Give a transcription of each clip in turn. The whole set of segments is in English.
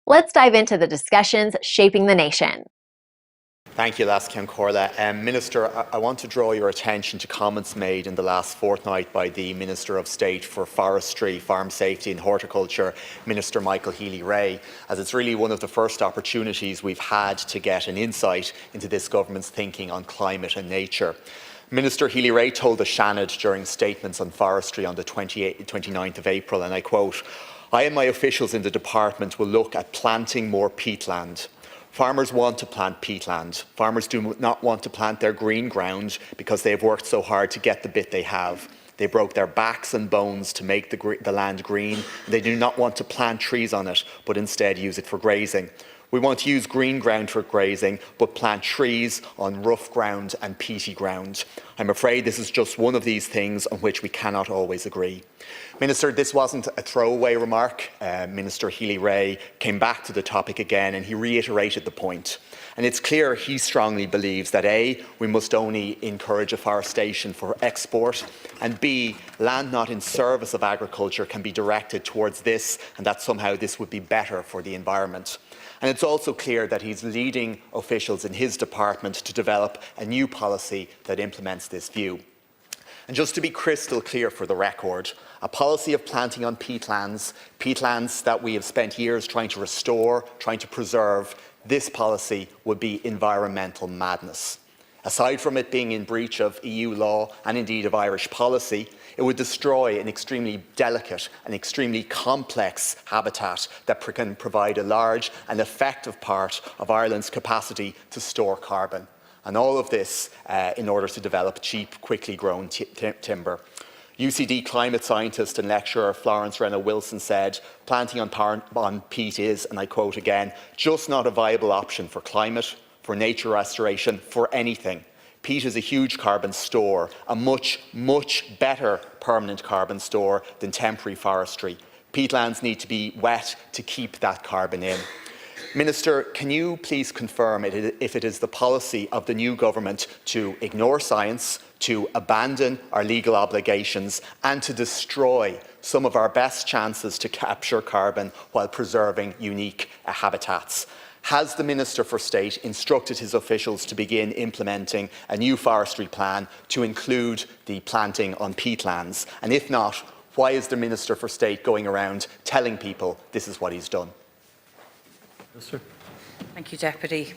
Let's dive into the discussions shaping the nation. Thank you, Laskia and Corla. Minister, I want to draw your attention to comments made in the last fortnight by the Minister of State for Forestry, Farm Safety and Horticulture, Minister Michael Healy-Rae, as it's really one of the first opportunities we've had to get an insight into this government's thinking on climate and nature. Minister Healy-Rae told the Seanad during statements on forestry on the 29th of April, and I quote, "I and my officials in the department will look at planting more peatland. Farmers want to plant peatland. Farmers do not want to plant their green ground because they have worked so hard to get the bit they have. They broke their backs and bones to make the land green. They do not want to plant trees on it, but instead use it for grazing. We want to use green ground for grazing, but plant trees on rough ground and peaty ground. I'm afraid this is just one of these things on which we cannot always agree." Minister, this wasn't a throwaway remark. Minister Healy-Rae came back to the topic again and he reiterated the point. And it's clear he strongly believes that A, we must only encourage afforestation for export, and B, land not in service of agriculture can be directed towards this, and that somehow this would be better for the environment. And it's also clear that he's leading officials in his department to develop a new policy that implements this view. And just to be crystal clear for the record, a policy of planting on peatlands that we have spent years trying to restore, trying to preserve, this policy would be environmental madness. Aside from it being in breach of EU law and indeed of Irish policy, it would destroy an extremely delicate and extremely complex habitat that can provide a large and effective part of Ireland's capacity to store carbon. And all of this in order to develop cheap, quickly grown timber. UCD climate scientist and lecturer Florence Renna-Wilson said, "Planting on peat is," and I quote again, "just not a viable option for climate, for nature restoration, for anything. Peat is a huge carbon store, a much, much better permanent carbon store than temporary forestry. Peatlands need to be wet to keep that carbon in." Minister, can you please confirm if it is the policy of the new government to ignore science, to abandon our legal obligations and to destroy some of our best chances to capture carbon while preserving unique habitats? Has the Minister for State instructed his officials to begin implementing a new forestry plan to include the planting on peatlands? And if not, why is the Minister for State going around telling people this is what he's done? Minister. Thank you, Deputy.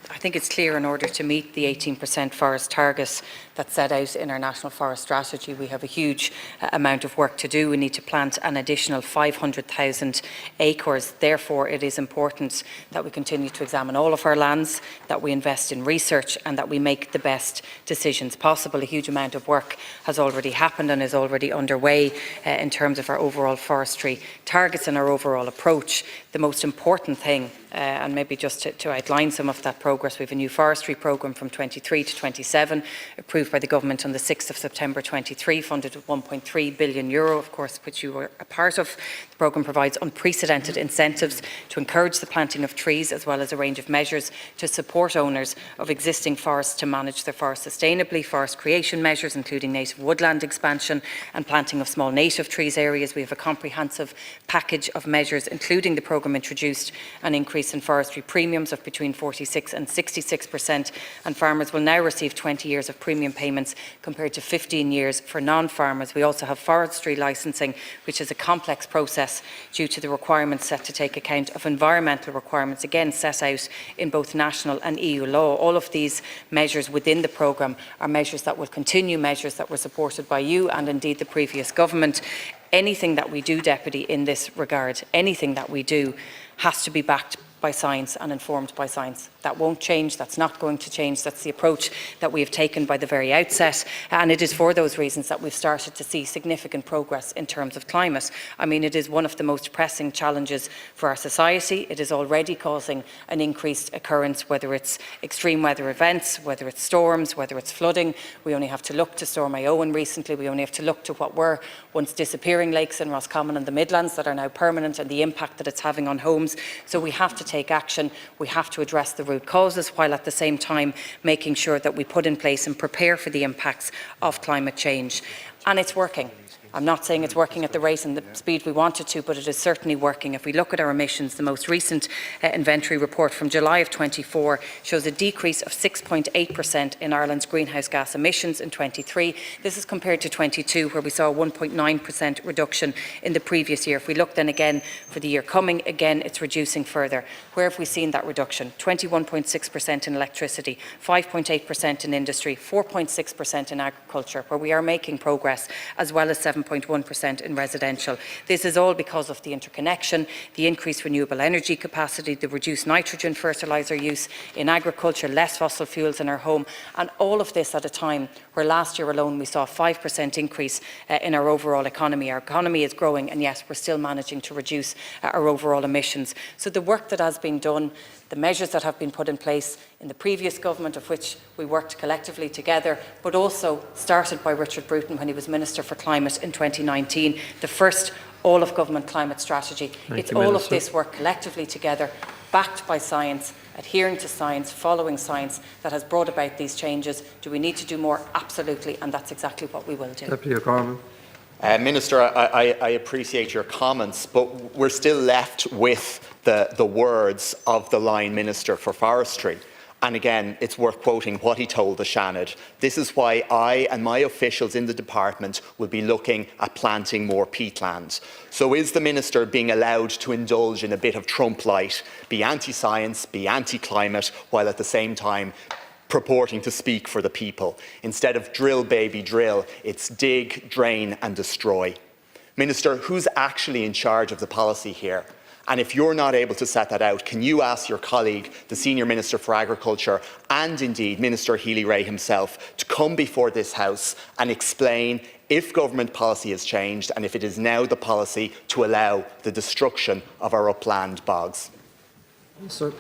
I think it's clear in order to meet the 18% forest target that's set out in our National Forest Strategy, we have a huge amount of work to do. We need to plant an additional 500,000 acres. Therefore, it is important that we continue to examine all of our lands, that we invest in research and that we make the best decisions possible. A huge amount of work has already happened and is already underway in terms of our overall forestry targets and our overall approach. The most important thing, and maybe just to outline some of that progress, we have a new forestry programme from 23 to 27, approved by the Government on the 6th of September 23, funded with €1.3 billion, of course, which you were a part of. The programme provides unprecedented incentives to encourage the planting of trees, as well as a range of measures to support owners of existing forests to manage their forests sustainably, forest creation measures, including native woodland expansion and planting of small native trees areas. We have a comprehensive package of measures, including the programme introduced an increase in forestry premiums of between 46 and 66%, and farmers will now receive 20 years of premium payments compared to 15 years for non-farmers. We also have forestry licensing, which is a complex process due to the requirements set to take account of environmental requirements, again set out in both national and EU law. All of these measures within the programme are measures that will continue, measures that were supported by you and indeed the previous government. Anything that we do, Deputy, in this regard, anything that we do has to be backed by science and informed by science. That won't change, that's not going to change, that's the approach that we have taken by the very outset, and it is for those reasons that we've started to see significant progress in terms of climate. I mean, it is one of the most pressing challenges for our society. It is already causing an increased occurrence, whether it's extreme weather events, whether it's storms, whether it's flooding. We only have to look to Storm Iowan recently, we only have to look to what were once disappearing lakes in Roscommon and the Midlands that are now permanent, and the impact that it's having on homes. So we have to take action, we have to address the root causes, while at the same time making sure that we put in place and prepare for the impacts of climate change. And it's working. I'm not saying it's working at the rate and the speed we want it to, but it is certainly working. If we look at our emissions, the most recent inventory report from July of 24 shows a decrease of 6.8% in Ireland's greenhouse gas emissions in 23. This is compared to 22, where we saw a 1.9% reduction in the previous year. If we look then again for the year coming, again it's reducing further. Where have we seen that reduction? 21.6% in electricity, 5.8% in industry, 4.6% in agriculture, where we are making progress, as well as 7.1% in residential. This is all because of the interconnection, the increased renewable energy capacity, the reduced nitrogen fertiliser use in agriculture, less fossil fuels in our home, and all of this at a time where last year alone we saw a 5% increase in our overall economy. Our economy is growing, and yes, we're still managing to reduce our overall emissions. So the work that has been done, the measures that have been put in place in the previous government, of which we worked collectively together, but also started by Richard Bruton when he was Minister for Climate in 2019, the first all-of-government climate strategy. It's all of this work collectively together, backed by science, adhering to science, following science, that has brought about these changes. Do we need to do more? Absolutely, and that's exactly what we will do. Deputy O'Gorman. Minister, I appreciate your comments, but we're still left with the words of the line Minister for Forestry. And again, it's worth quoting what he told the Seanad. This is why I and my officials in the department will be looking at planting more peat land. So is the Minister being allowed to indulge in a bit of Trump light, be anti-science, be anti-climate, while at the same time purporting to speak for the people? Instead of drill, baby, drill, it's dig, drain and destroy. Minister, who's actually in charge of the policy here? And if you're not able to set that out, can you ask your colleague, the Senior Minister for Agriculture, and indeed Minister Healy-Rae himself, to come before this House and explain if government policy has changed and if it is now the policy to allow the destruction of our upland bogs? Sir.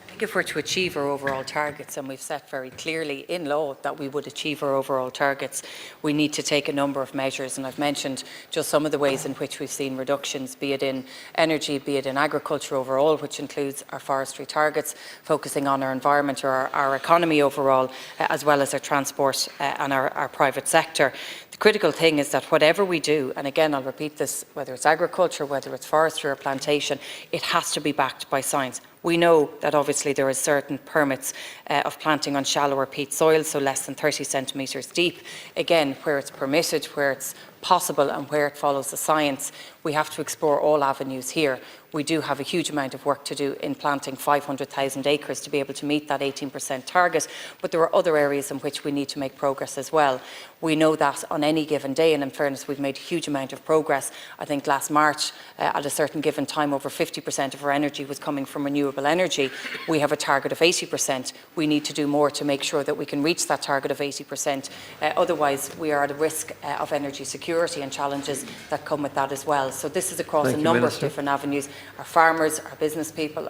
I think if we're to achieve our overall targets, and we've set very clearly in law that we would achieve our overall targets, we need to take a number of measures. And I've mentioned just some of the ways in which we've seen reductions, be it in energy, be it in agriculture overall, which includes our forestry targets, focusing on our environment or our economy overall, as well as our transport and our private sector. The critical thing is that whatever we do, and again I'll repeat this, whether it's agriculture, whether it's forestry or plantation, it has to be backed by science. We know that obviously there are certain permits of planting on shallower peat soil, so less than 30 centimetres deep. Again, where it's permitted, where it's possible and where it follows the science, we have to explore all avenues here. We do have a huge amount of work to do in planting 500,000 acres to be able to meet that 18% target, but there are other areas in which we need to make progress as well. We know that on any given day, and in fairness, we've made a huge amount of progress. I think last March, at a certain given time, over 50% of our energy was coming from renewable energy. We have a target of 80%. We need to do more to make sure that we can reach that target of 80%. Otherwise, we are at a risk of energy security and challenges that come with that as well. So this is across a number of different avenues. Our farmers, our business people,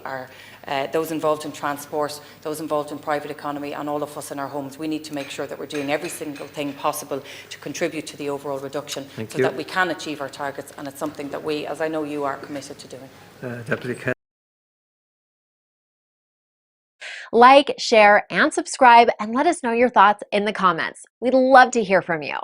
those involved in transport, those involved in private economy, and all of us in our homes. We need to make sure that we're doing every single thing possible to contribute to the overall reduction so that we can achieve our targets, and it's something that we, as I know you are, committed to doing. Deputy Ken. Like, share, and subscribe, and let us know your thoughts in the comments. We'd love to hear from you.